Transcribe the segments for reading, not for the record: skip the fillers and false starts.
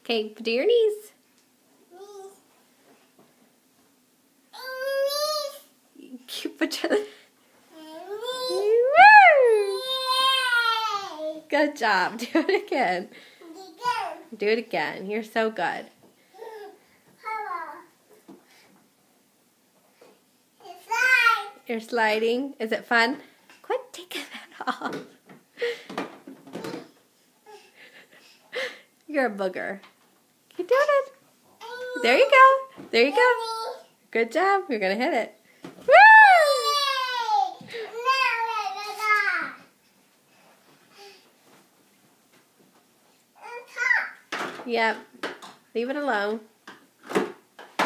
Okay, do your knees. Put your... Good job. Do it again. Do it again. You're so good. You're sliding. Is it fun? Quit taking that off. You're a booger. Keep doing it. There you go. There you go. Good job. You're going to hit it. Woo! Yep. Leave it alone.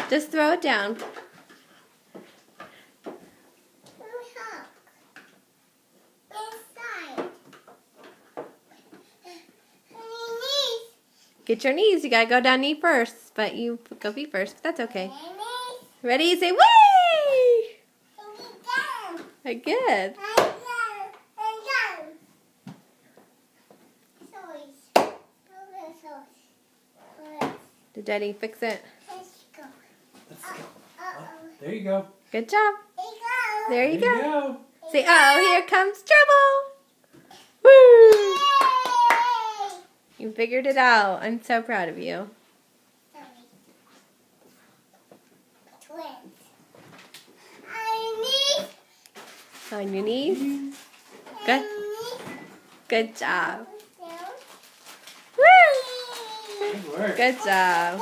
Just throw it down. Get your knees. You gotta go down knee first, but you go feet first. But that's okay. Ready? Say whee! Good. Did Daddy fix it? Let's go. There you go. Good job. There you There go. you go. Say, oh, here comes trouble. Woo! You figured it out. I'm so proud of you. On your knees. Good. Good job. Woo! Good work. Good job.